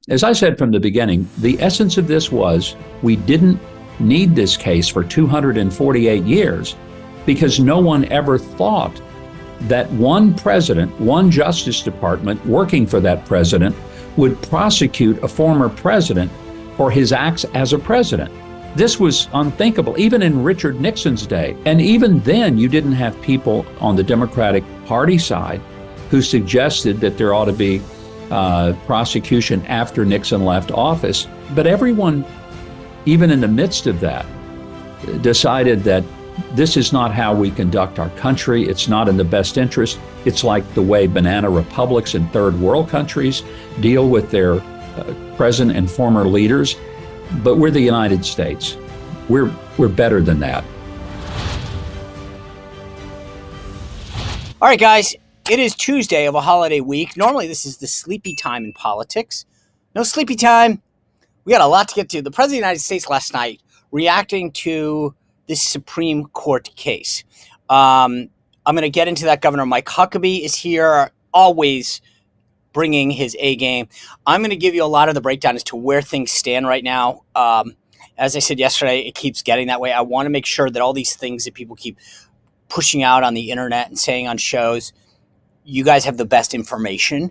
As I said from the beginning, the essence of this was we didn't need this case for 248 years because no one ever thought that one president, one Justice Department working for that president would prosecute a former president for his acts as a president. This was unthinkable, even in Richard Nixon's day. And even then, you didn't have people on the Democratic Party side who suggested that there ought to be prosecution after Nixon left office. But everyone, even in the midst of that, decided that this is not how we conduct our country. It's not in the best interest. It's like the way banana republics in third world countries deal with their present and former leaders. But we're the United States. We're better than that. All right, guys. It is Tuesday of a holiday week. Normally, this is the sleepy time in politics. No sleepy time. We got a lot to get to. The President of the United States last night reacting to this Supreme Court case. I'm going to get into that. Governor Mike Huckabee is here, always bringing his A game. I'm going to give you a lot of the breakdown as to where things stand right now. As I said yesterday, it keeps getting that way. I want to make sure that all these things that people keep pushing out on the internet and saying on shows, you guys have the best information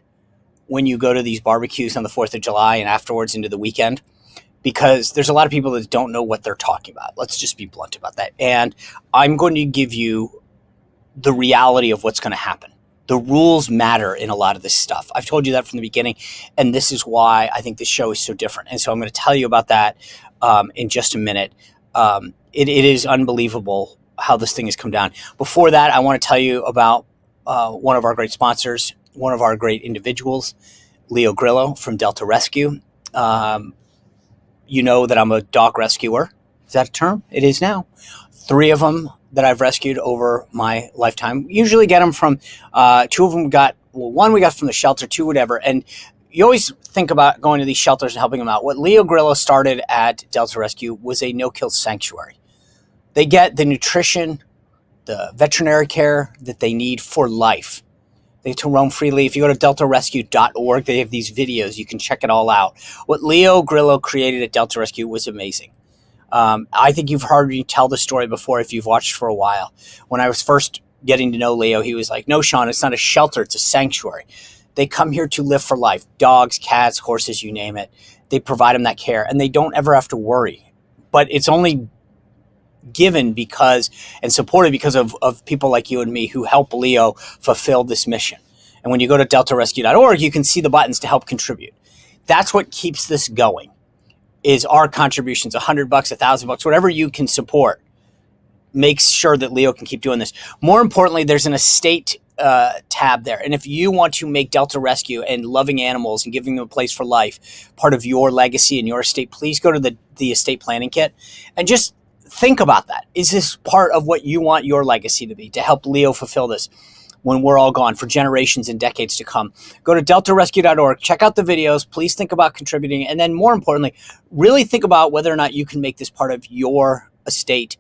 when you go to these barbecues on the 4th of July and afterwards into the weekend, because there's a lot of people that don't know what they're talking about. Let's just be blunt about that. And I'm going to give you the reality of what's going to happen. The rules matter in a lot of this stuff. I've told you that from the beginning, and this is why I think this show is so different. And so I'm going to tell you about that in just a minute. It is unbelievable how this thing has come down. Before that, I want to tell you about one of our great sponsors, one of our great individuals, Leo Grillo from Delta Rescue. You know that I'm a dog rescuer. Is that a term? It is now. 3 of them that I've rescued over my lifetime. Usually get them from, 2 of them one we got from the shelter, 2 whatever. And you always think about going to these shelters and helping them out. What Leo Grillo started at Delta Rescue was a no-kill sanctuary. They get the nutrition, the veterinary care that they need for life. They get to roam freely. If you go to deltarescue.org, they have these videos. You can check it all out. What Leo Grillo created at Delta Rescue was amazing. I think you've heard me tell the story before if you've watched for a while. When I was first getting to know Leo, he was like, no, Sean, it's not a shelter. It's a sanctuary. They come here to live for life. Dogs, cats, horses, you name it. They provide them that care, and they don't ever have to worry. But it's only given because and supported because of people like you and me who help Leo fulfill this mission. And when you go to deltarescue.org, you can see the buttons to help contribute. That's what keeps this going, is our contributions, $100, $1,000, whatever you can support, makes sure that Leo can keep doing this. More importantly, there's an estate tab there. And if you want to make Delta Rescue and loving animals and giving them a place for life part of your legacy and your estate, please go to the estate planning kit and just think about that. Is this part of what you want your legacy to be, to help Leo fulfill this when we're all gone for generations and decades to come? Go to deltarescue.org, check out the videos, please think about contributing, and then more importantly, really think about whether or not you can make this part of your estate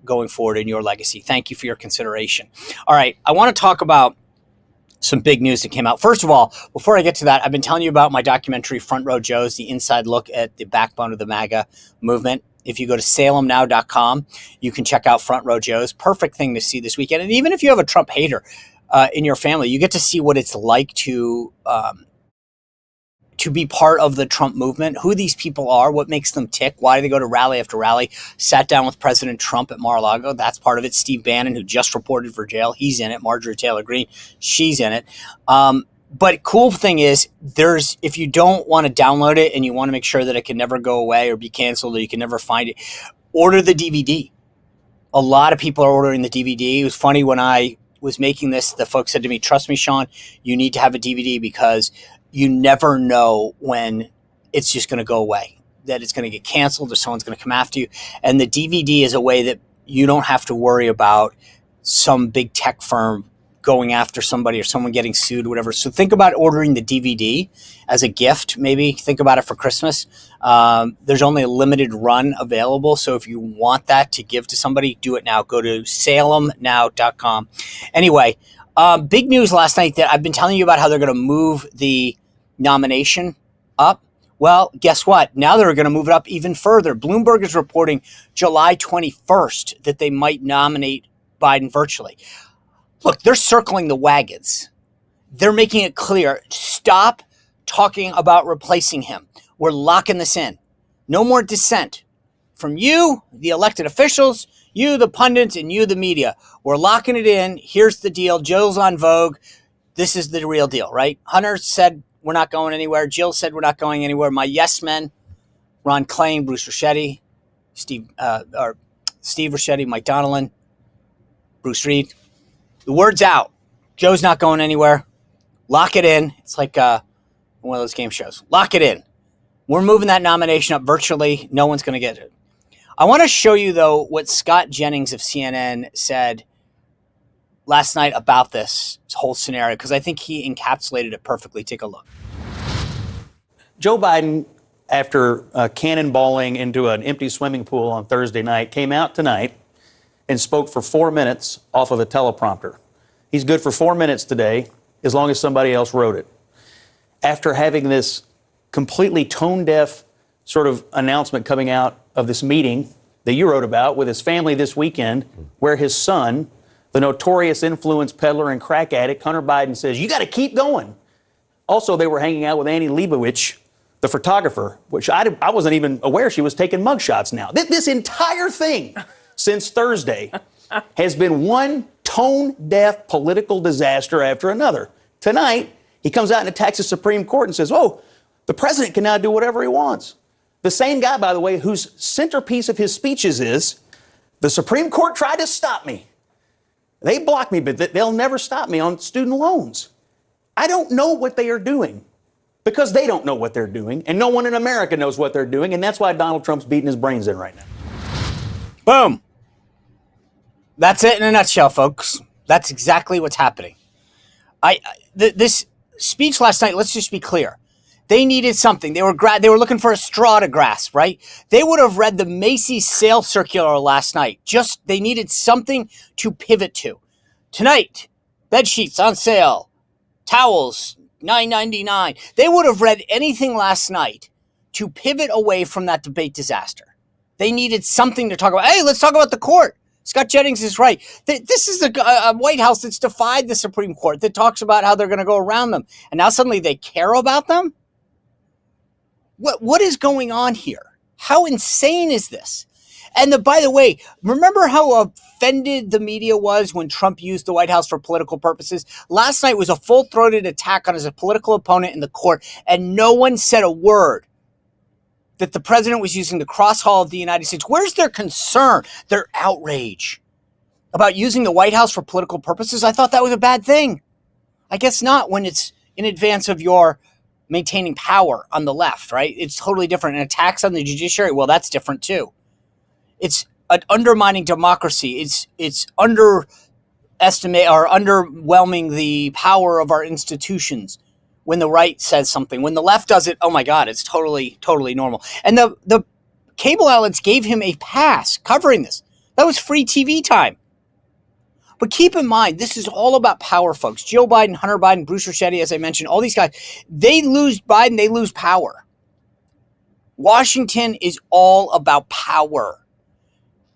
going forward in your legacy. Thank you for your consideration. All right, I want to talk about some big news that came out. First of all, before I get to that, I've been telling you about my documentary, Front Row Joes, the inside look at the backbone of the MAGA movement. If you go to salemnow.com, you can check out Front Row Joes. Perfect thing to see this weekend. And even if you have a Trump hater in your family, you get to see what it's like to be part of the Trump movement, who these people are, what makes them tick, why do they go to rally after rally. Sat down with President Trump at Mar-a-Lago. That's part of it. Steve Bannon, who just reported for jail, he's in it. Marjorie Taylor Greene, she's in it. But cool thing is, if you don't want to download it and you want to make sure that it can never go away or be canceled or you can never find it, order the DVD. A lot of people are ordering the DVD. It was funny when I was making this, the folks said to me, trust me, Sean, you need to have a DVD because you never know when it's just going to go away, that it's going to get canceled or someone's going to come after you. And the DVD is a way that you don't have to worry about some big tech firm going after somebody or someone getting sued or whatever. So think about ordering the DVD as a gift. Maybe think about it for Christmas. There's only a limited run available. So if you want that to give to somebody, do it now. Go to salemnow.com. Anyway, big news last night that I've been telling you about how they're going to move the nomination up. Well, guess what? Now they're going to move it up even further. Bloomberg is reporting July 21st that they might nominate Biden virtually. Look, they're circling the wagons. They're making it clear. Stop talking about replacing him. We're locking this in. No more dissent from you, the elected officials, you, the pundits, and you, the media. We're locking it in. Here's the deal. Jill's on Vogue. This is the real deal, right? Hunter said we're not going anywhere. Jill said we're not going anywhere. My yes men, Ron Klain, Bruce Ricchetti, Steve Ricchetti, Mike Donilon, Bruce Reed. The word's out. Joe's not going anywhere. Lock it in. It's like one of those game shows. Lock it in. We're moving that nomination up virtually. No one's going to get it. I want to show you, though, what Scott Jennings of CNN said last night about this whole scenario, because I think he encapsulated it perfectly. Take a look. Joe Biden, after cannonballing into an empty swimming pool on Thursday night, came out tonight and spoke for 4 minutes off of a teleprompter. He's good for 4 minutes today, as long as somebody else wrote it. After having this completely tone-deaf sort of announcement coming out of this meeting that you wrote about with his family this weekend, where his son, the notorious influence peddler and crack addict, Hunter Biden, says, you got to keep going. Also, they were hanging out with Annie Leibovich, the photographer, which I wasn't even aware she was taking mugshots now. This entire thing since Thursday has been one tone-deaf political disaster after another. Tonight, he comes out and attacks the Supreme Court and says, oh, the president can now do whatever he wants. The same guy, by the way, whose centerpiece of his speeches is, the Supreme Court tried to stop me. They blocked me, but they'll never stop me on student loans. I don't know what they are doing because they don't know what they're doing, and no one in America knows what they're doing, and that's why Donald Trump's beating his brains in right now. Boom. That's it in a nutshell, folks. That's exactly what's happening. This speech last night, let's just be clear. They needed something. They were looking for a straw to grasp, right? They would have read the Macy's sale circular last night. They needed something to pivot to. Tonight, bed sheets on sale, towels, $9.99. They would have read anything last night to pivot away from that debate disaster. They needed something to talk about. Hey, let's talk about the court. Scott Jennings is right. This is a White House that's defied the Supreme Court, that talks about how they're going to go around them. And now suddenly they care about them? What is going on here? How insane is this? And by the way, remember how offended the media was when Trump used the White House for political purposes? Last night was a full-throated attack on his political opponent in the court, and no one said a word that the president was using the cross hall of the United States. Where's their concern, their outrage about using the White House for political purposes? I thought that was a bad thing. I guess not when it's in advance of your maintaining power on the left, right? It's totally different. And attacks on the judiciary, well, that's different too. It's undermining democracy. It's underwhelming the power of our institutions when the right says something. When the left does it, oh my God, it's totally, totally normal. And the cable outlets gave him a pass covering this. That was free TV time. But keep in mind, this is all about power, folks. Joe Biden, Hunter Biden, Bruce Ricchetti, as I mentioned, all these guys, they lose Biden, they lose power. Washington is all about power.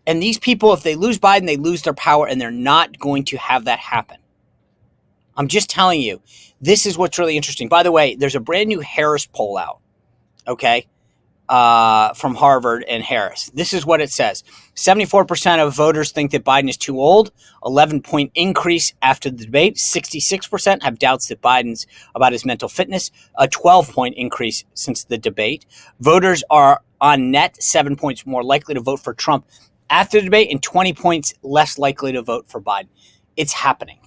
And these people, if they lose Biden, they lose their power, and they're not going to have that happen. I'm just telling you, this is what's really interesting. By the way, there's a brand new Harris poll out, okay, from Harvard and Harris. This is what it says. 74% of voters think that Biden is too old, 11-point increase after the debate. 66% have doubts that Biden's about his mental fitness, a 12-point increase since the debate. Voters are on net 7 points more likely to vote for Trump after the debate and 20 points less likely to vote for Biden. It's happening.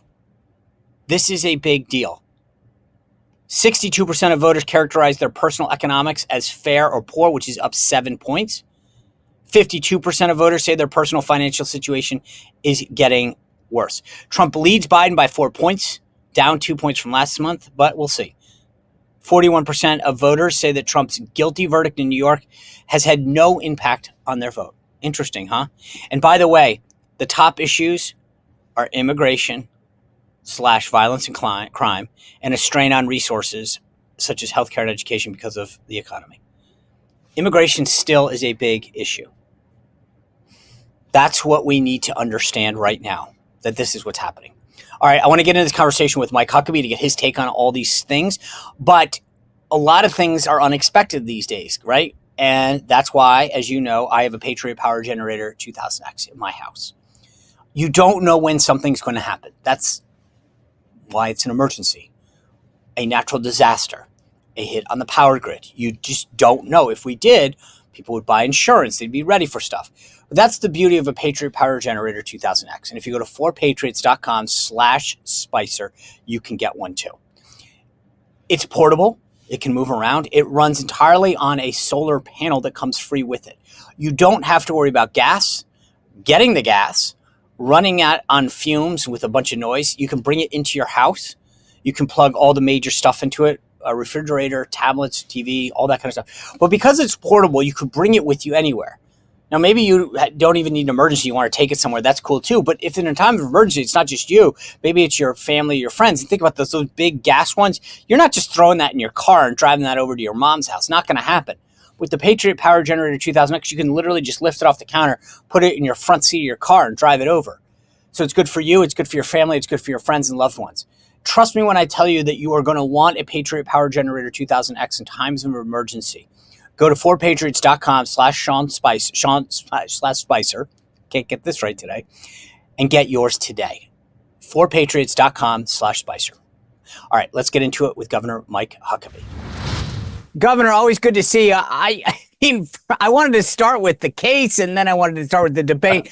This is a big deal. 62% of voters characterize their personal economics as fair or poor, which is up 7 points. 52% of voters say their personal financial situation is getting worse. Trump leads Biden by 4 points, down 2 points from last month, but we'll see. 41% of voters say that Trump's guilty verdict in New York has had no impact on their vote. Interesting, huh? And by the way, the top issues are immigration / violence and crime, and a strain on resources such as healthcare and education because of the economy. immigration still is a big issue. That's what we need to understand right now, that this is what's happening. All right, I want to get into this conversation with Mike Huckabee to get his take on all these things, but a lot of things are unexpected these days, right? And that's why, as you know, I have a Patriot Power Generator 2000X in my house. You don't know when something's going to happen. That's why it's an emergency, a natural disaster, a hit on the power grid. You just don't know. If we did, people would buy insurance. They'd be ready for stuff. But that's the beauty of a Patriot Power Generator 2000X. And if you go to 4patriots.com/Spicer, you can get one too. It's portable. It can move around. It runs entirely on a solar panel that comes free with it. You don't have to worry about gas, getting the gas, running on fumes with a bunch of noise. You can bring it into your house. You can plug all the major stuff into it, a refrigerator, tablets, TV, all that kind of stuff. But because it's portable, you could bring it with you anywhere. Now, maybe you don't even need an emergency. You want to take it somewhere. That's cool too. But if in a time of emergency, it's not just you. Maybe it's your family, your friends. And think about those big gas ones. You're not just throwing that in your car and driving that over to your mom's house. Not going to happen. With the Patriot Power Generator 2000X, you can literally just lift it off the counter, put it in your front seat of your car, and drive it over. So it's good for you. It's good for your family. It's good for your friends and loved ones. Trust me when I tell you that you are going to want a Patriot Power Generator 2000X in times of emergency. Go to 4patriots.com/Spicer. Can't get this right today. And get yours today. 4patriots.com/Spicer. All right, let's get into it with Governor Mike Huckabee. Governor, always good to see you. I wanted to start with the case, and then I wanted to start with the debate.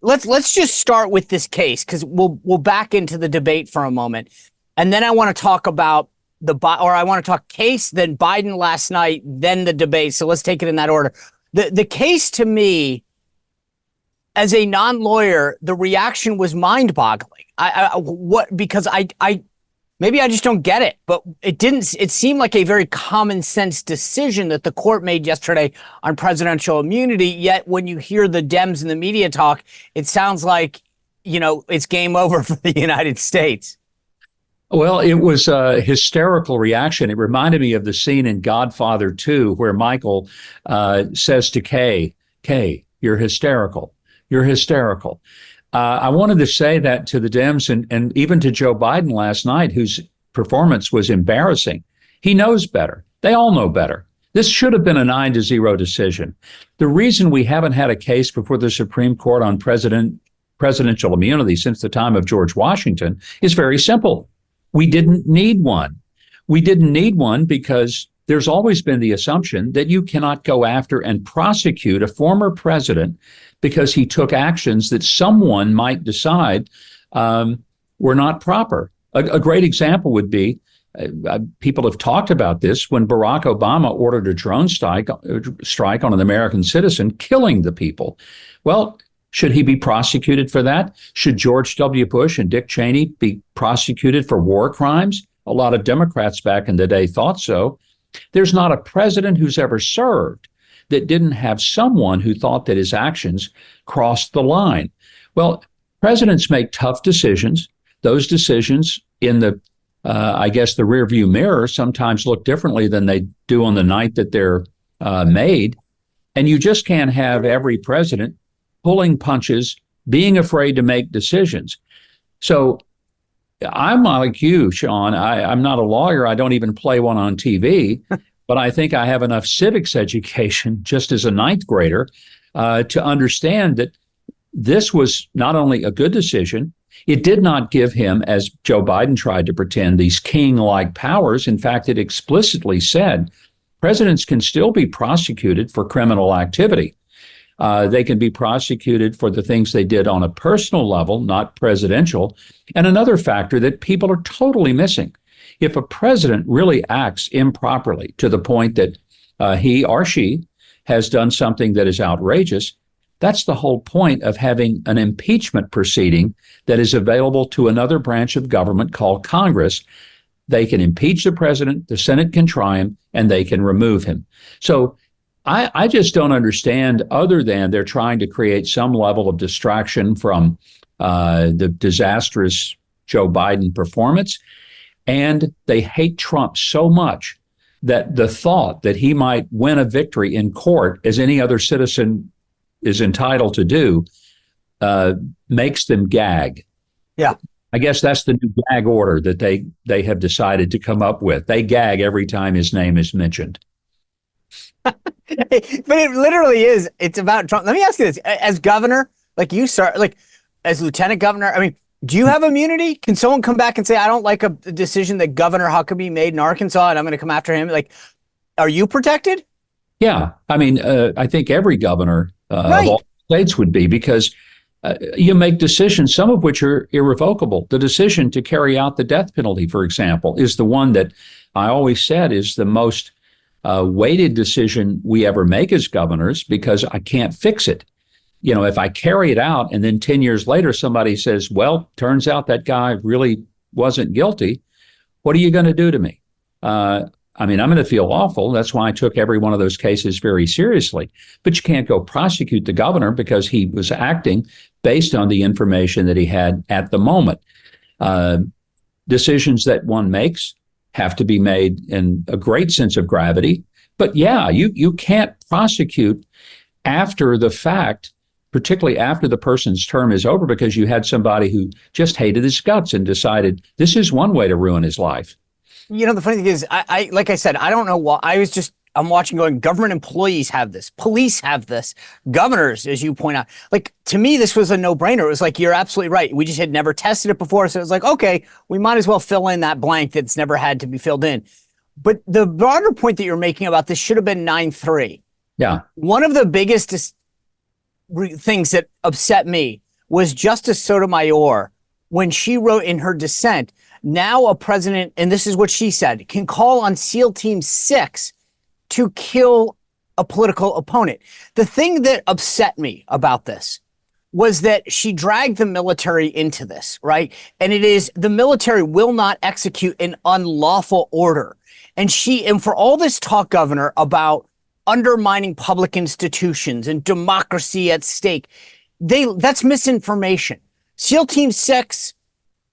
Let's just start with this case, because we'll back into the debate for a moment, and then I want to talk about I want to talk case, then Biden last night, then the debate. So let's take it in that order. The case, to me, as a non-lawyer, the reaction was mind-boggling. Because maybe I just don't get it, but it seemed like a very common sense decision that the court made yesterday on presidential immunity. Yet when you hear the Dems and the media talk, it sounds like, it's game over for the United States. Well, it was a hysterical reaction. It reminded me of the scene in Godfather 2 where Michael says to Kay, you're hysterical. You're hysterical. I wanted to say that to the Dems and even to Joe Biden last night, whose performance was embarrassing. He knows better. They all know better. This should have been a 9-0 decision. The reason we haven't had a case before the Supreme Court on presidential immunity since the time of George Washington is very simple. We didn't need one. We didn't need one because there's always been the assumption that you cannot go after and prosecute a former president because he took actions that someone might decide were not proper. A great example would be, people have talked about this, when Barack Obama ordered a drone strike on an American citizen, killing the people. Well, should he be prosecuted for that? Should George W. Bush and Dick Cheney be prosecuted for war crimes? A lot of Democrats back in the day thought so. There's not a president who's ever served that didn't have someone who thought that his actions crossed the line. Well, presidents make tough decisions. Those decisions in the rearview mirror sometimes look differently than they do on the night that they're made. And you just can't have every president pulling punches, being afraid to make decisions. So I'm like you, Sean. I'm not a lawyer. I don't even play one on TV, but I think I have enough civics education just as a ninth grader to understand that this was not only a good decision, it did not give him, as Joe Biden tried to pretend, these king-like powers. In fact, it explicitly said presidents can still be prosecuted for criminal activity. They can be prosecuted for the things they did on a personal level, not presidential. And another factor that people are totally missing, if a president really acts improperly to the point that he or she has done something that is outrageous, that's the whole point of having an impeachment proceeding that is available to another branch of government called Congress. They can impeach the president, the Senate can try him, and they can remove him. So I just don't understand, other than they're trying to create some level of distraction from the disastrous Joe Biden performance. And they hate Trump so much that the thought that he might win a victory in court, as any other citizen is entitled to do, makes them gag. Yeah. I guess that's the new gag order that they have decided to come up with. They gag every time his name is mentioned. But it literally is. It's about Trump. Let me ask you this: as governor, as lieutenant governor, I mean, do you have immunity? Can someone come back and say, "I don't like a decision that Governor Huckabee made in Arkansas, and I'm going to come after him"? Like, are you protected? Yeah, I mean, I think every governor Right. of all states would be, because you make decisions, some of which are irrevocable. The decision to carry out the death penalty, for example, is the one that I always said is the most weighted decision we ever make as governors, because I can't fix it. You know, if I carry it out and then 10 years later somebody says, well, turns out that guy really wasn't guilty, what are you going to do to me? I mean, I'm going to feel awful. That's why I took every one of those cases very seriously. But you can't go prosecute the governor because he was acting based on the information that he had at the moment. Decisions that one makes have to be made in a great sense of gravity. But yeah, you can't prosecute after the fact, particularly after the person's term is over, because you had somebody who just hated his guts and decided this is one way to ruin his life. You know, the funny thing is, I like I said, I don't know why. I'm watching going, government employees have this, police have this, governors, as you point out. Like, to me, this was a no-brainer. It was like, you're absolutely right. We just had never tested it before. So it was like, okay, we might as well fill in that blank that's never had to be filled in. But the broader point that you're making about this should have been 9-3. Yeah. One of the biggest things that upset me was Justice Sotomayor, when she wrote in her dissent, now a president, and this is what she said, can call on SEAL Team 6 to kill a political opponent. The thing that upset me about this was that she dragged the military into this, right? And it is, the military will not execute an unlawful order. And for all this talk, Governor, about undermining public institutions and democracy at stake, that's misinformation. SEAL Team 6,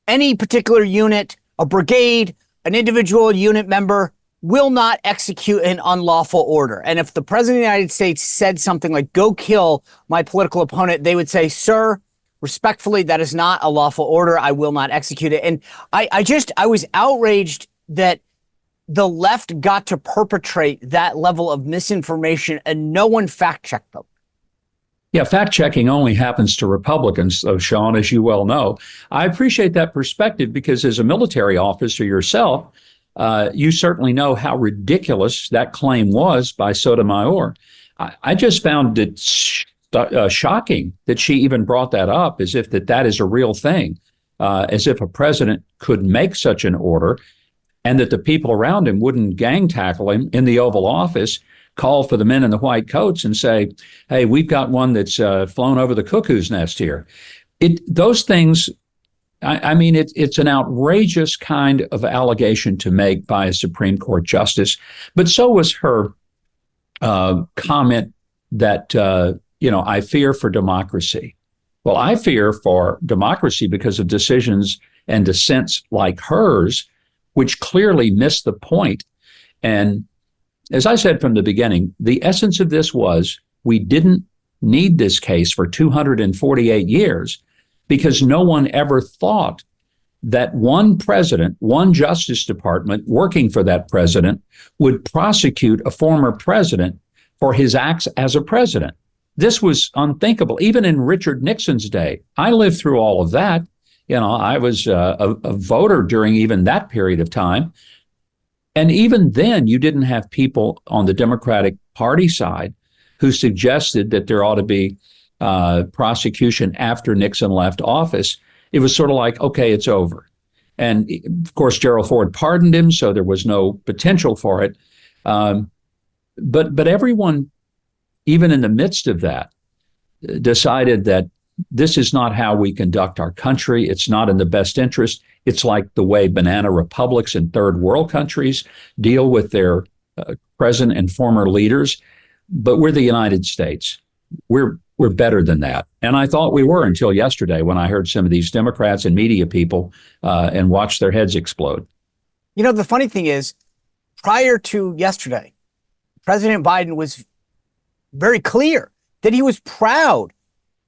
any particular unit, a brigade, an individual unit member, will not execute an unlawful order. And if the president of the United States said something like, go kill my political opponent, they would say, sir, respectfully, that is not a lawful order. I will not execute it. And I was outraged that the left got to perpetrate that level of misinformation and no one fact-checked them. Yeah, fact-checking only happens to Republicans, though, Sean, as you well know. I appreciate that perspective because as a military officer yourself, you certainly know how ridiculous that claim was by Sotomayor. I just found it shocking that she even brought that up, as if that is a real thing, as if a president could make such an order and that the people around him wouldn't gang tackle him in the Oval Office, call for the men in the white coats and say, hey, we've got one that's flown over the cuckoo's nest here. Those things, I mean, it's an outrageous kind of allegation to make by a Supreme Court justice. But so was her comment that, I fear for democracy. Well, I fear for democracy because of decisions and dissents like hers, which clearly missed the point. And as I said from the beginning, the essence of this was we didn't need this case for 248 years because no one ever thought that one president, one Justice Department working for that president would prosecute a former president for his acts as a president. This was unthinkable, even in Richard Nixon's day. I lived through all of that. I was a voter during even that period of time. And even then, you didn't have people on the Democratic Party side who suggested that there ought to be prosecution after Nixon left office. It was sort of like, okay, it's over. And of course, Gerald Ford pardoned him, so there was no potential for it. But everyone, even in the midst of that, decided that this is not how we conduct our country. It's not in the best interest. It's like the way banana republics in third world countries deal with their present and former leaders. But we're the United States. We're better than that. And I thought we were until yesterday when I heard some of these Democrats and media people and watched their heads explode. The funny thing is, prior to yesterday, President Biden was very clear that he was proud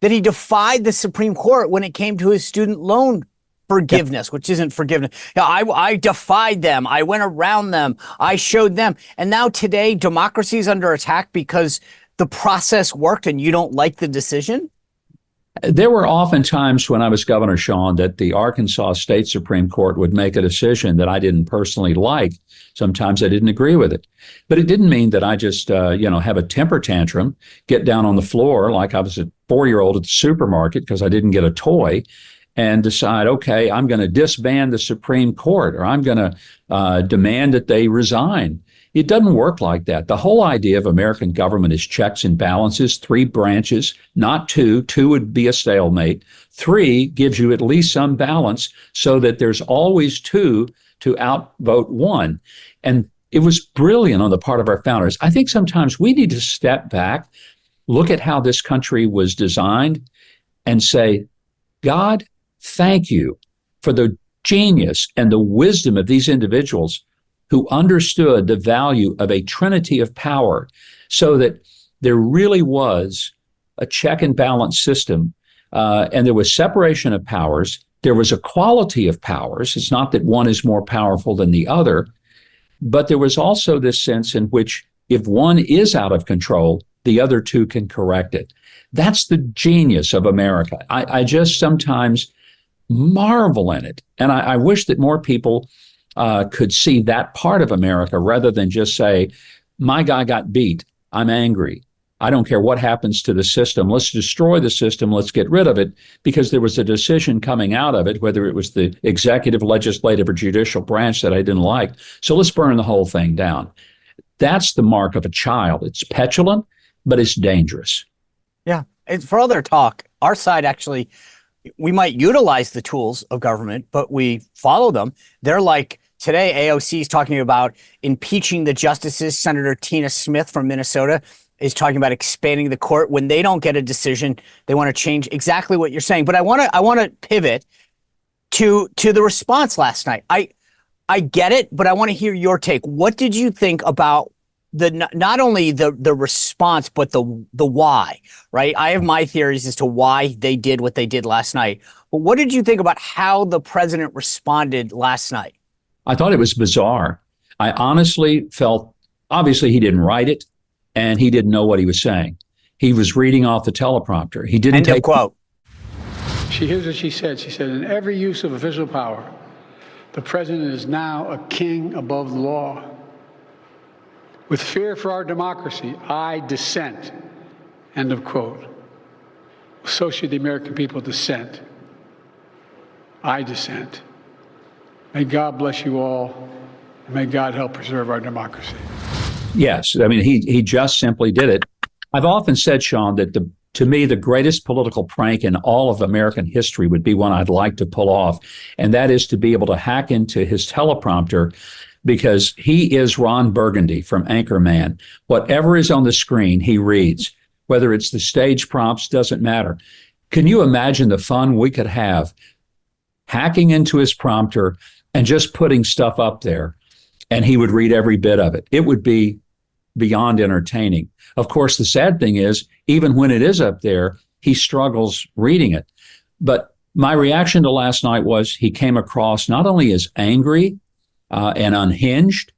that he defied the Supreme Court when it came to his student loan forgiveness, which isn't forgiveness. I defied them. I went around them. I showed them. And now today, democracy is under attack because the process worked and you don't like the decision? There were often times when I was governor, Sean, that the Arkansas State Supreme Court would make a decision that I didn't personally like. Sometimes I didn't agree with it. But it didn't mean that I just, have a temper tantrum, get down on the floor like I was a 4-year-old at the supermarket because I didn't get a toy, and decide, okay, I'm going to disband the Supreme Court, or I'm going to demand that they resign. It doesn't work like that. The whole idea of American government is checks and balances, 3 branches, not 2. 2 would be a stalemate. 3 gives you at least some balance so that there's always 2 to outvote 1. And it was brilliant on the part of our founders. I think sometimes we need to step back, look at how this country was designed, and say, God, thank you for the genius and the wisdom of these individuals who understood the value of a trinity of power, so that there really was a check and balance system, and there was separation of powers. There was equality of powers. It's not that one is more powerful than the other, but there was also this sense in which if one is out of control, the other 2 can correct it. That's the genius of America. I just sometimes marvel in it. And I wish that more people could see that part of America rather than just say, my guy got beat. I'm angry. I don't care what happens to the system. Let's destroy the system. Let's get rid of it, because there was a decision coming out of it, whether it was the executive, legislative, or judicial branch that I didn't like. So let's burn the whole thing down. That's the mark of a child. It's petulant, but it's dangerous. Yeah. And for all their talk, our side actually, we might utilize the tools of government, but we follow them. They're like, today, AOC is talking about impeaching the justices. Senator Tina Smith from Minnesota is talking about expanding the court. When they don't get a decision, they want to change exactly what you're saying. But I want to pivot to the response last night. I get it, but I want to hear your take. What did you think about not only the response, but the why, right? I have my theories as to why they did what they did last night. But what did you think about how the president responded last night? I thought it was bizarre. I honestly felt, obviously he didn't write it, and he didn't know what he was saying. He was reading off the teleprompter. He didn't take. End of quote. Here's what she said. She said, in every use of official power, the president is now a king above the law. With fear for our democracy, I dissent. End of quote. So should the American people dissent. I dissent. May God bless you all, and may God help preserve our democracy. Yes, I mean, he just simply did it. I've often said, Sean, that to me, the greatest political prank in all of American history would be one I'd like to pull off, and that is to be able to hack into his teleprompter, because he is Ron Burgundy from Anchorman. Whatever is on the screen, he reads. Whether it's the stage prompts, doesn't matter. Can you imagine the fun we could have hacking into his prompter and just putting stuff up there, and he would read every bit of it? It would be beyond entertaining. Of course, the sad thing is, even when it is up there, he struggles reading it. But my reaction to last night was he came across not only as angry and unhinged,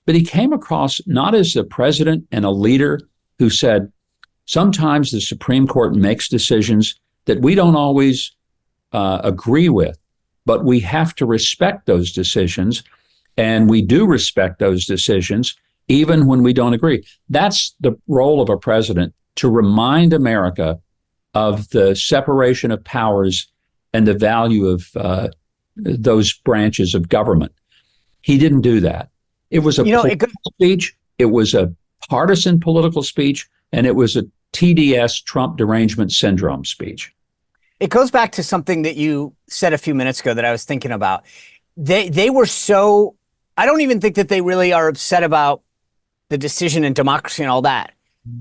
but he came across not as a president and a leader who said, sometimes the Supreme Court makes decisions that we don't always agree with, but we have to respect those decisions, and we do respect those decisions even when we don't agree. That's the role of a president, to remind America of the separation of powers and the value of those branches of government. He didn't do that. It was a political speech. It was a partisan political speech, and it was a TDS, Trump derangement syndrome speech. It goes back to something that you said a few minutes ago that I was thinking about. They were so, I don't even think that they really are upset about the decision and democracy and all that.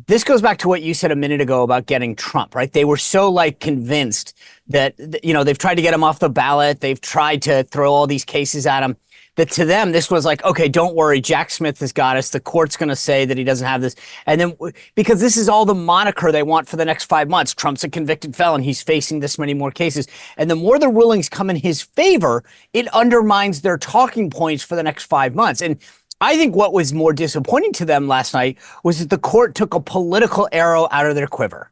This goes back to what you said a minute ago about getting Trump, right? They were so convinced that, they've tried to get him off the ballot. They've tried to throw all these cases at him. that to them, this was like, okay, don't worry, Jack Smith has got us. The court's going to say that he doesn't have this. And then because this is all the moniker they want for the next 5 months, Trump's a convicted felon. He's facing this many more cases. And the more the rulings come in his favor, it undermines their talking points for the next 5 months. And I think what was more disappointing to them last night was that the court took a political arrow out of their quiver.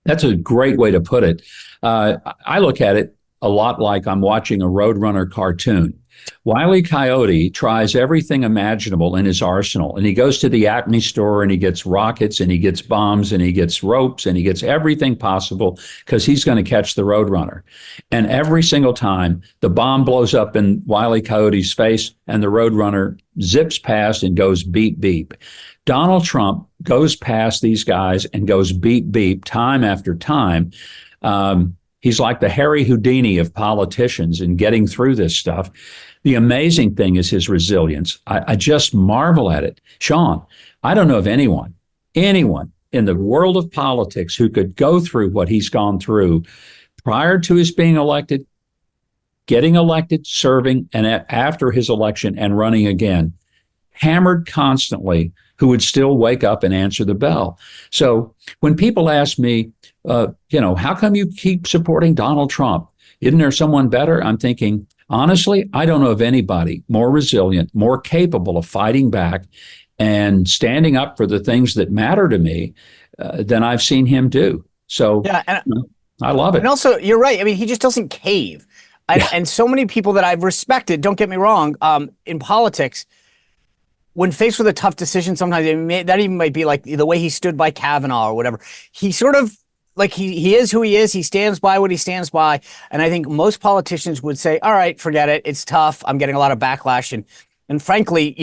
That's a great way to put it. I look at it a lot like I'm watching a Roadrunner cartoon. Wile E. Coyote tries everything imaginable in his arsenal, and he goes to the Acme store and he gets rockets and he gets bombs and he gets ropes and he gets everything possible because he's going to catch the Roadrunner. And every single time the bomb blows up in Wile E. Coyote's face and the Roadrunner zips past and goes beep, beep. Donald Trump goes past these guys and goes beep, beep time after time. He's like the Harry Houdini of politicians in getting through this stuff. The amazing thing is his resilience. I just marvel at it. Sean, I don't know of anyone in the world of politics who could go through what he's gone through prior to his being elected, getting elected, serving, and after his election and running again, hammered constantly, who would still wake up and answer the bell. So when people ask me, how come you keep supporting Donald Trump? Isn't there someone better? I'm thinking, honestly, I don't know of anybody more resilient, more capable of fighting back and standing up for the things that matter to me than I've seen him do. So yeah, I love it. And also, you're right. I mean, he just doesn't cave. And so many people that I've respected, don't get me wrong, in politics, when faced with a tough decision, sometimes that even might be like the way he stood by Kavanaugh or whatever. He sort of, like, he is who he is. He stands by what he stands by. And I think most politicians would say, all right, forget it. It's tough. I'm getting a lot of backlash. And frankly,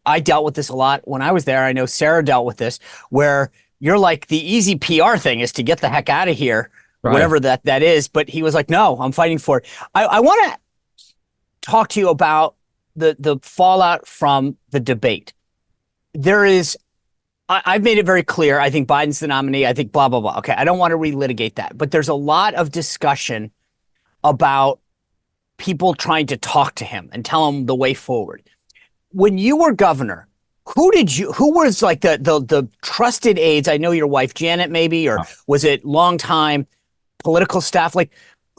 I dealt with this a lot when I was there. I know Sarah dealt with this, where you're like, the easy PR thing is to get the heck out of here, right, whatever that is. But he was like, no, I'm fighting for it. I want to talk to you about the fallout from the debate. I've made it very clear. I think Biden's the nominee. I think blah, blah, blah. Okay, I don't want to relitigate that. But there's a lot of discussion about people trying to talk to him and tell him the way forward. When you were governor, who was like the trusted aides? I know your wife, Janet, maybe, or was it longtime political staff? Like,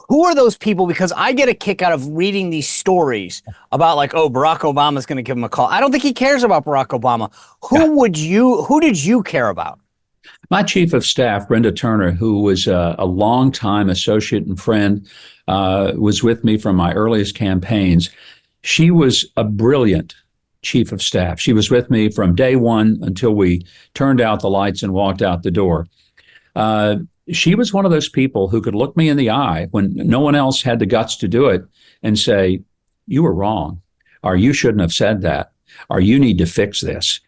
who are those people? Because I get a kick out of reading these stories about, like, oh, Barack Obama's going to give him a call. I don't think he cares about Barack Obama. Who did you care about? My chief of staff, Brenda Turner, who was a longtime associate and friend, was with me from my earliest campaigns. She was a brilliant chief of staff. She was with me from day one until we turned out the lights and walked out the door. She was one of those people who could look me in the eye when no one else had the guts to do it and say, you were wrong, or you shouldn't have said that, or you need to fix this.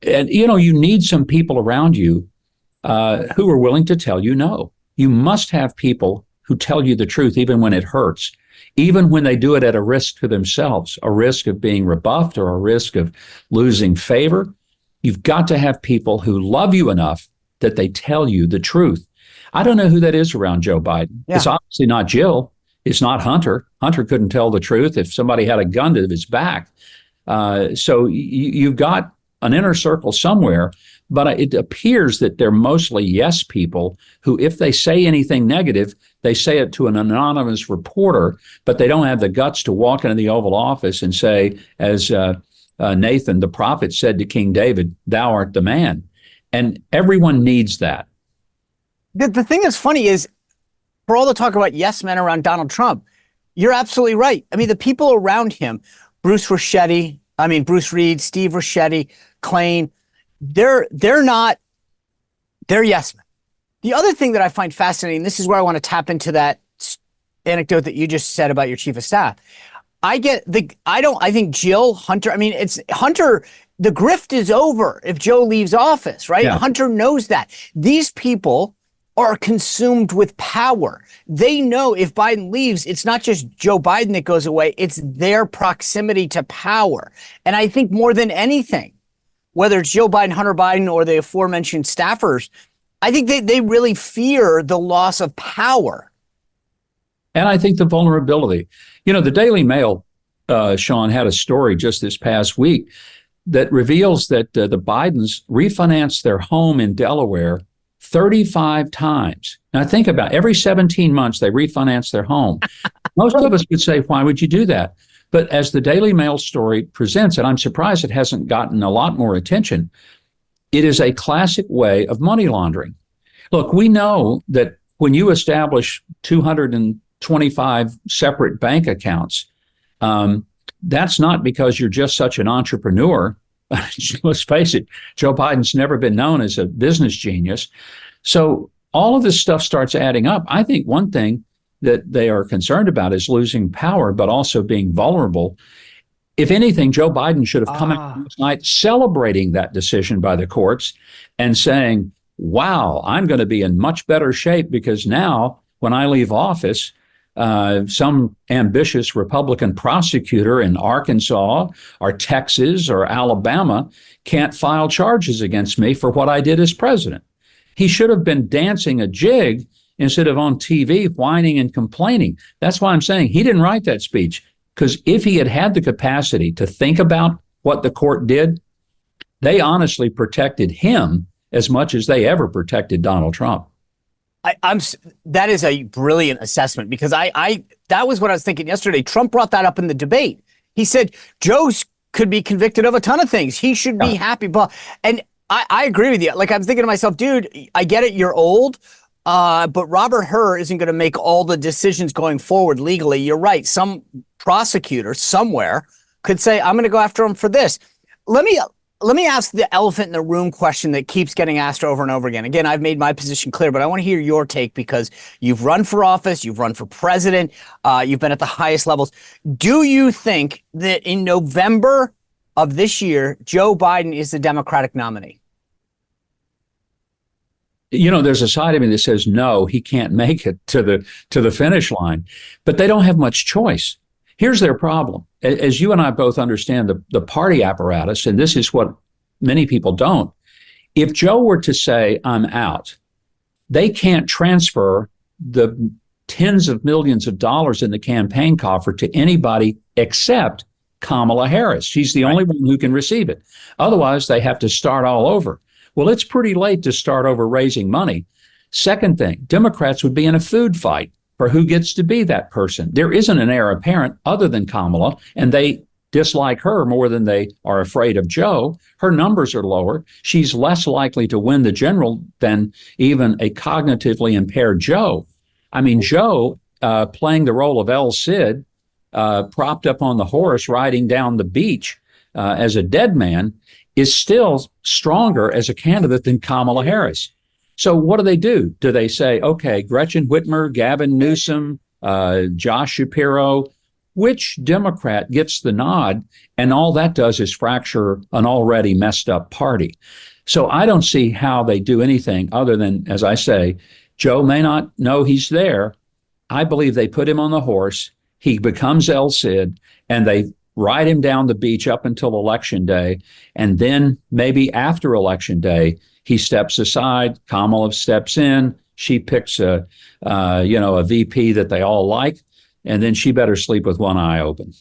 And, you need some people around you who are willing to tell you no. You must have people who tell you the truth, even when it hurts, even when they do it at a risk to themselves, a risk of being rebuffed or a risk of losing favor. You've got to have people who love you enough that they tell you the truth. I don't know who that is around Joe Biden. Yeah. It's obviously not Jill. It's not Hunter. Hunter couldn't tell the truth if somebody had a gun to his back. So you've got an inner circle somewhere, but it appears that they're mostly yes people who, if they say anything negative, they say it to an anonymous reporter, but they don't have the guts to walk into the Oval Office and say, as Nathan, the prophet, said to King David, thou art the man. And everyone needs that. The thing that's funny is, for all the talk about yes men around Donald Trump, you're absolutely right. I mean, the people around him, Bruce Reed, Steve Ricchetti, Klain, they're yes men. The other thing that I find fascinating, this is where I want to tap into that anecdote that you just said about your chief of staff. I think Jill, Hunter, it's Hunter, the grift is over if Joe leaves office, right? Yeah. Hunter knows that. These people are consumed with power. They know if Biden leaves, it's not just Joe Biden that goes away, it's their proximity to power. And I think more than anything, whether it's Joe Biden, Hunter Biden, or the aforementioned staffers, I think they really fear the loss of power. And I think the vulnerability. The Daily Mail Sean, had a story just this past week that reveals that the Bidens refinanced their home in Delaware 35 times. Now, think about it. Every 17 months, they refinance their home. Most of us would say, why would you do that? But as the Daily Mail story presents, and I'm surprised it hasn't gotten a lot more attention, it is a classic way of money laundering. Look, we know that when you establish 225 separate bank accounts, that's not because you're just such an entrepreneur. Let's face it, Joe Biden's never been known as a business genius. So all of this stuff starts adding up. I think one thing that they are concerned about is losing power, but also being vulnerable. If anything, Joe Biden should have come out last night celebrating that decision by the courts and saying, wow, I'm going to be in much better shape because now when I leave office, some ambitious Republican prosecutor in Arkansas or Texas or Alabama can't file charges against me for what I did as president. He should have been dancing a jig instead of on TV whining and complaining. That's why I'm saying he didn't write that speech, because if he had had the capacity to think about what the court did, they honestly protected him as much as they ever protected Donald Trump. That is a brilliant assessment, because that was what I was thinking yesterday. Trump brought that up in the debate. He said Joe's could be convicted of a ton of things. He should be happy. And I agree with you. Like, I'm thinking to myself, dude, I get it. You're old. But Robert Hur isn't going to make all the decisions going forward legally. You're right. Some prosecutor somewhere could say, I'm going to go after him for this. Let me ask the elephant in the room question that keeps getting asked over and over again. Again, I've made my position clear, but I want to hear your take, because you've run for office, you've run for president, you've been at the highest levels. Do you think that in November of this year, Joe Biden is the Democratic nominee? You know, there's a side of me that says, no, he can't make it to the finish line, but they don't have much choice. Here's their problem. As you and I both understand the party apparatus, and this is what many people don't. If Joe were to say, I'm out, they can't transfer the tens of millions of dollars in the campaign coffer to anybody except Kamala Harris. She's the only one who can receive it. Otherwise, they have to start all over. Well, it's pretty late to start over raising money. Second thing, Democrats would be in a food fight for who gets to be that person. There isn't an heir apparent other than Kamala, and they dislike her more than they are afraid of Joe. Her numbers are lower. She's less likely to win the general than even a cognitively impaired Joe. I mean, Joe playing the role of El Cid, propped up on the horse riding down the beach as a dead man, is still stronger as a candidate than Kamala Harris. So what do? Do they say, okay, Gretchen Whitmer, Gavin Newsom, Josh Shapiro, which Democrat gets the nod? And all that does is fracture an already messed up party. So I don't see how they do anything other than, as I say, Joe may not know he's there. I believe they put him on the horse. He becomes El Cid, and they ride him down the beach up until Election Day. And then maybe after Election Day, he steps aside, Kamala steps in, she picks a VP that they all like, and then she better sleep with one eye open.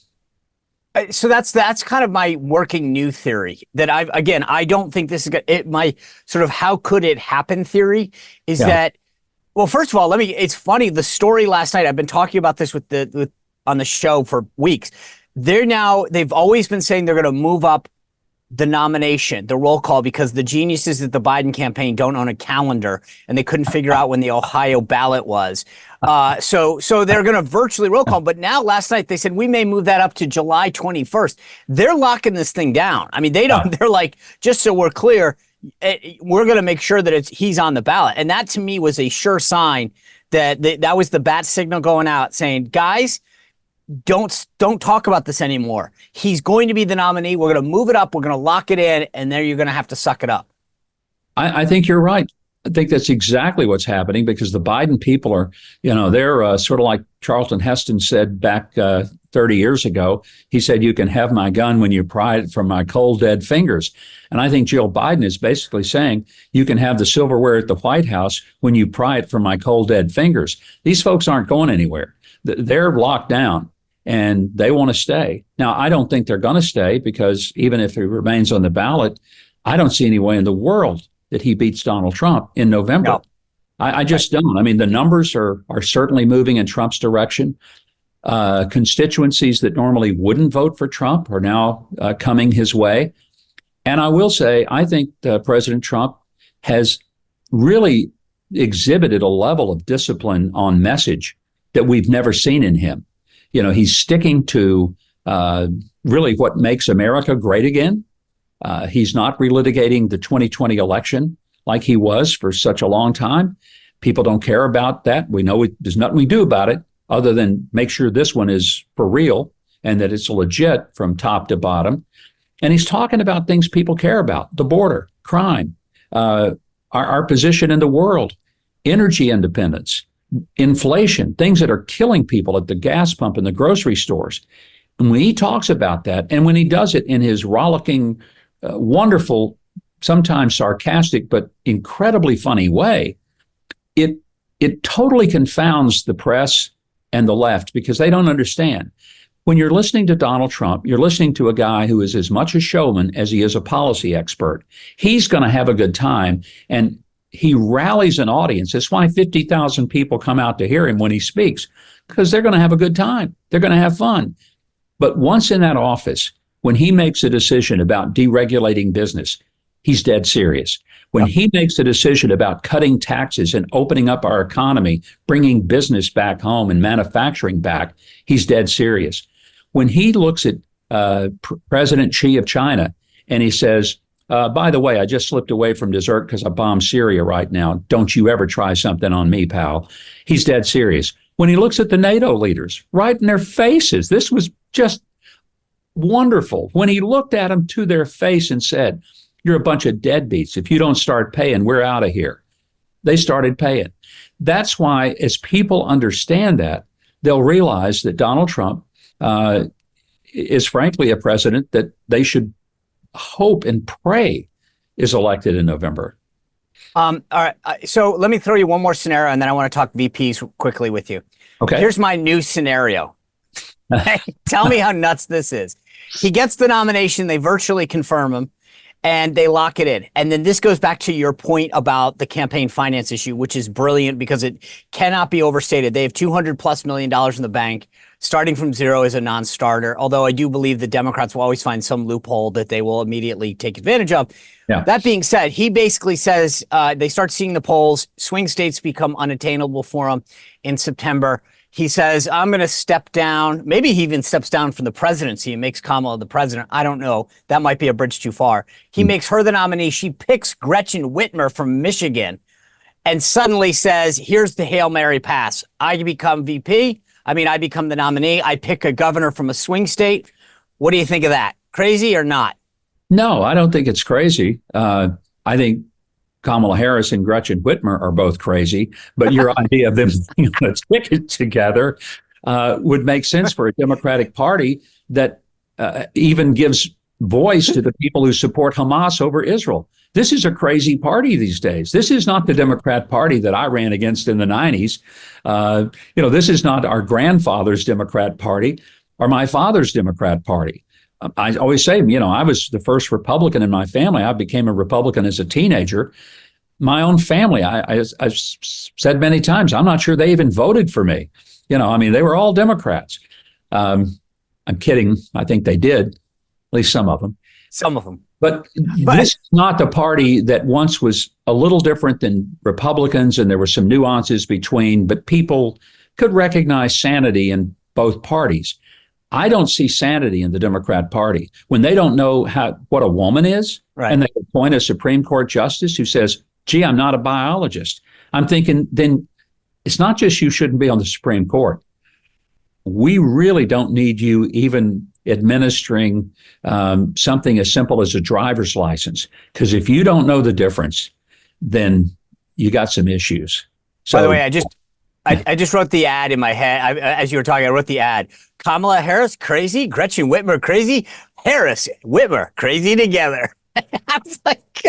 So that's kind of my working new theory that I don't think this is good. My sort of how could it happen theory is that, well, first of all, it's funny. The story last night, I've been talking about this on the show for weeks. They've always been saying they're going to move up the nomination, the roll call, because the geniuses at the Biden campaign don't own a calendar and they couldn't figure out when the Ohio ballot was. So they're going to virtually roll call. But now last night they said we may move that up to July 21st. They're locking this thing down. I mean, they're like, just so we're clear, we're going to make sure that he's on the ballot. And that to me was a sure sign that was the bat signal going out saying, guys, don't talk about this anymore. He's going to be the nominee. We're going to move it up. We're going to lock it in. And then you're going to have to suck it up. I think you're right. I think that's exactly what's happening, because the Biden people are, they're sort of like Charlton Heston said back 30 years ago. He said, you can have my gun when you pry it from my cold, dead fingers. And I think Jill Biden is basically saying, you can have the silverware at the White House when you pry it from my cold, dead fingers. These folks aren't going anywhere. They're locked down. and they want to stay. Now, I don't think they're going to stay because even if he remains on the ballot, I don't see any way in the world that he beats Donald Trump in November. No. I just don't. I mean, the numbers are certainly moving in Trump's direction. Constituencies that normally wouldn't vote for Trump are now coming his way. And I will say, I think President Trump has really exhibited a level of discipline on message that we've never seen in him. You know, he's sticking to really what makes America great again. He's not relitigating the 2020 election like he was for such a long time. People don't care about that. We know there's nothing we do about it other than make sure this one is for real and that it's legit from top to bottom. And he's talking about things people care about: the border, crime, our position in the world, energy independence, inflation, things that are killing people at the gas pump and the grocery stores. And when he talks about that, and when he does it in his rollicking, wonderful, sometimes sarcastic, but incredibly funny way, it totally confounds the press and the left because they don't understand. When you're listening to Donald Trump, you're listening to a guy who is as much a showman as he is a policy expert. He's going to have a good time, and he rallies an audience. That's why 50,000 people come out to hear him when he speaks, because they're going to have a good time. They're going to have fun. But once in that office, when he makes a decision about deregulating business, he's dead serious. When he makes a decision about cutting taxes and opening up our economy, bringing business back home and manufacturing back, he's dead serious. When he looks at President Xi of China and he says, by the way, I just slipped away from dessert because I bombed Syria right now. Don't you ever try something on me, pal. He's dead serious. When he looks at the NATO leaders right in their faces, this was just wonderful. When he looked at them to their face and said, you're a bunch of deadbeats. If you don't start paying, we're out of here. They started paying. That's why, as people understand that, they'll realize that Donald Trump is frankly a president that they should hope and pray is elected in November. All right. So let me throw you one more scenario, and then I want to talk VPs quickly with you. Okay. Here's my new scenario. Tell me how nuts this is. He gets the nomination. They virtually confirm him, and they lock it in. And then this goes back to your point about the campaign finance issue, which is brilliant because it cannot be overstated. They have $200+ million in the bank. Starting from zero is a non-starter, although I do believe the Democrats will always find some loophole that they will immediately take advantage of. Yeah. That being said, he basically says they start seeing the polls. Swing states become unattainable for him in September. He says, I'm going to step down. Maybe he even steps down from the presidency and makes Kamala the president. I don't know. That might be a bridge too far. He makes her the nominee. She picks Gretchen Whitmer from Michigan and suddenly says, here's the Hail Mary pass. I become VP. I become the nominee. I pick a governor from a swing state. What do you think of that? Crazy or not? No, I don't think it's crazy. I think Kamala Harris and Gretchen Whitmer are both crazy, but your idea of them being on a ticket together would make sense for a Democratic Party that even gives voice to the people who support Hamas over Israel. This is a crazy party these days. This is not the Democrat Party that I ran against in the 90s. This is not our grandfather's Democrat Party or my father's Democrat Party. I always say, I was the first Republican in my family. I became a Republican as a teenager. My own family, I've said many times, I'm not sure they even voted for me. They were all Democrats. I'm kidding. I think they did, at least some of them. Some of them. But this is not the party that once was a little different than Republicans, and there were some nuances between, but people could recognize sanity in both parties. I don't see sanity in the Democrat Party when they don't know what a woman is, right, and they appoint a Supreme Court justice who says, gee, I'm not a biologist. I'm thinking, then it's not just you shouldn't be on the Supreme Court. We really don't need you even administering something as simple as a driver's license, because if you don't know the difference, then you got some issues. So, by the way, I just wrote the ad in my head as you were talking. I wrote the ad: Kamala Harris crazy, Gretchen Whitmer crazy, Harris Whitmer crazy together. I was like,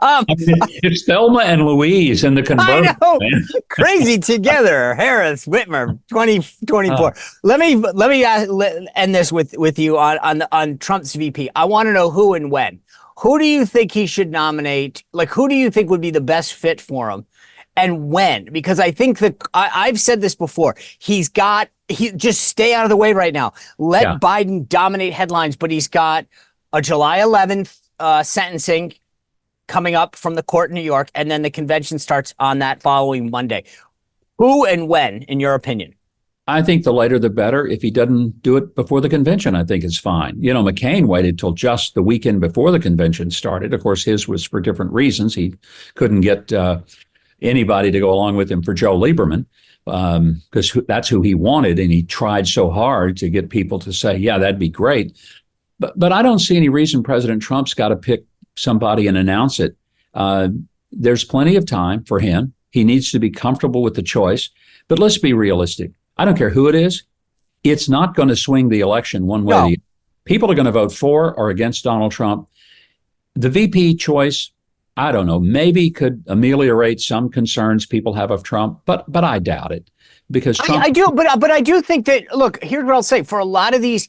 I mean, it's Thelma and Louise and the convertible. I know, Man. crazy together. Harris, Whitmer, 2024. Let me end this with you on Trump's VP. I want to know who and when. Who do you think he should nominate? Like, who do you think would be the best fit for him, and when? Because I think that I've said this before. He just stay out of the way right now. Let Biden dominate headlines, but he's got a July 11th sentencing coming up from the court in New York, and then the convention starts on that following Monday. Who and when, in your opinion? I think the later the better. If he doesn't do it before the convention, I think it's fine. You know, McCain waited till just the weekend before the convention started. Of course, his was for different reasons. He couldn't get anybody to go along with him for Joe Lieberman because that's who he wanted, and he tried so hard to get people to say, yeah, that'd be great. But I don't see any reason President Trump's got to pick somebody and announce it. There's plenty of time for him. He needs to be comfortable with the choice. But let's be realistic. I don't care who it is. It's not going to swing the election one way or the other. People are going to vote for or against Donald Trump. The VP choice, I don't know, maybe could ameliorate some concerns people have of Trump, but I doubt it. Because Trump, I do, but I do think that, look, here's what I'll say. For a lot of these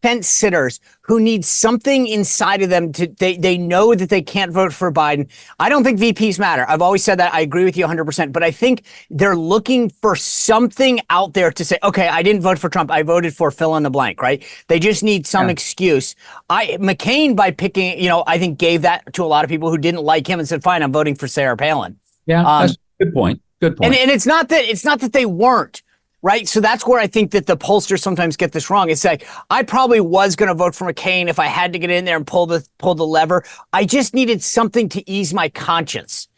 fence sitters who need something inside of them they know that they can't vote for Biden. I don't think VPs matter. I've always said that. I agree with you 100%, but I think they're looking for something out there to say, okay, I didn't vote for Trump. I voted for fill in the blank, right? They just need some excuse. McCain, by picking, I think gave that to a lot of people who didn't like him and said, fine, I'm voting for Sarah Palin. Yeah, that's a good point. Good point. And it's not that they weren't. Right. So that's where I think that the pollsters sometimes get this wrong. It's like, I probably was going to vote for McCain if I had to get in there and pull the lever. I just needed something to ease my conscience.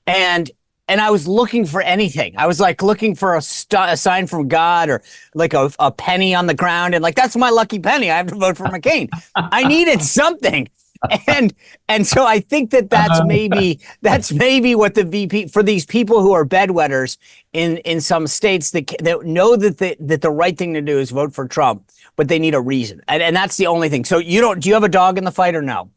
And I was looking for anything. I was like looking for a sign from God or like a penny on the ground. And like, that's my lucky penny. I have to vote for McCain. I needed something. And so I think that's maybe what the VP for these people who are bedwetters in some states that know that the right thing to do is vote for Trump, but they need a reason. And that's the only thing. So do you have a dog in the fight or no?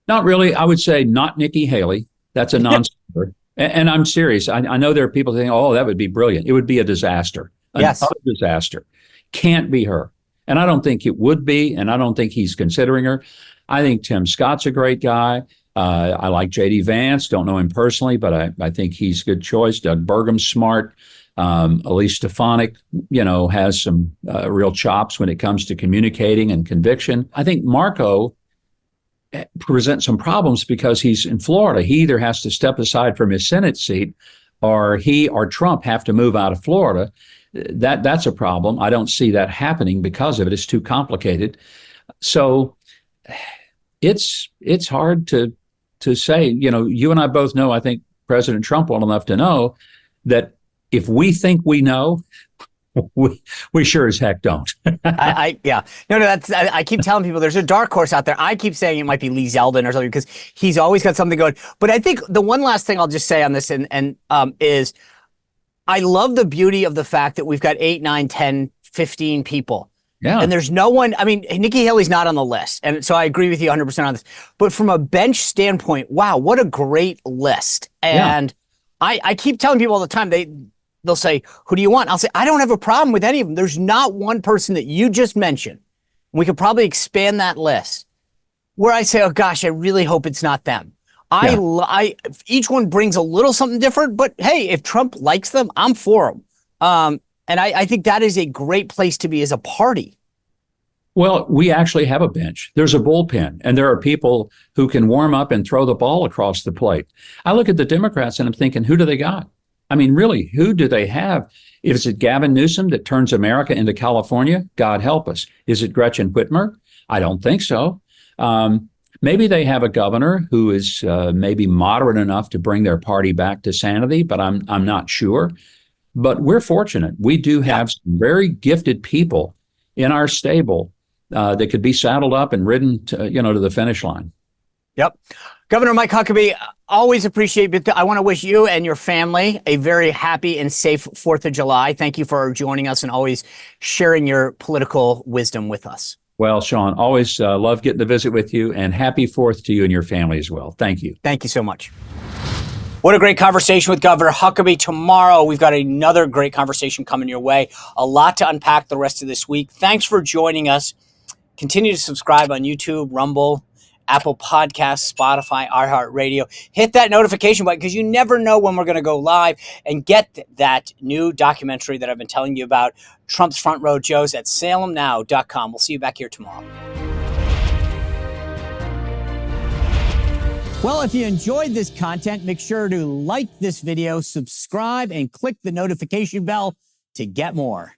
Not really. I would say not Nikki Haley. That's a non-starter. And I'm serious. I know there are people saying, oh, that would be brilliant. It would be a disaster. Yes. A disaster. Can't be her. And I don't think it would be. And I don't think he's considering her. I think Tim Scott's a great guy. I like J.D. Vance. Don't know him personally, but I think he's a good choice. Doug Burgum's smart. Elise Stefanik, has some real chops when it comes to communicating and conviction. I think Marco presents some problems because he's in Florida. He either has to step aside from his Senate seat, or he or Trump have to move out of Florida. That's a problem. I don't see that happening because of it. It's too complicated. So it's hard to say. You and I both know, I think President Trump well enough to know that if we think we know, we sure as heck don't. I keep telling people there's a dark horse out there. I keep saying it might be Lee Zeldin or something because he's always got something going. But I think the one last thing I'll just say on this is I love the beauty of the fact that we've got 8, 9, 10, 15 people. Yeah. And there's no one, Nikki Haley's not on the list. And so I agree with you 100% on this. But from a bench standpoint, wow, what a great list. And I keep telling people all the time, they'll say, who do you want? I'll say, I don't have a problem with any of them. There's not one person that you just mentioned. We could probably expand that list where I say, oh gosh, I really hope it's not them. Each one brings a little something different, but hey, if Trump likes them, I'm for them. And I think that is a great place to be as a party. Well, we actually have a bench. There's a bullpen, and there are people who can warm up and throw the ball across the plate. I look at the Democrats and I'm thinking, who do they got? I mean, really, who do they have? Is it Gavin Newsom that turns America into California? God help us. Is it Gretchen Whitmer? I don't think so. Maybe they have a governor who is maybe moderate enough to bring their party back to sanity, but I'm not sure. But we're fortunate. We do have some very gifted people in our stable that could be saddled up and ridden to the finish line. Yep. Governor Mike Huckabee, always appreciate it. I want to wish you and your family a very happy and safe 4th of July. Thank you for joining us and always sharing your political wisdom with us. Well, Sean, always love getting to visit with you, and happy 4th to you and your family as well. Thank you. Thank you so much. What a great conversation with Governor Huckabee. Tomorrow, we've got another great conversation coming your way. A lot to unpack the rest of this week. Thanks for joining us. Continue to subscribe on YouTube, Rumble, Apple Podcasts, Spotify, iHeartRadio. Hit that notification button because you never know when we're going to go live, and get that new documentary that I've been telling you about, Trump's Front Row Joes, at salemnow.com. We'll see you back here tomorrow. Well, if you enjoyed this content, make sure to like this video, subscribe, and click the notification bell to get more.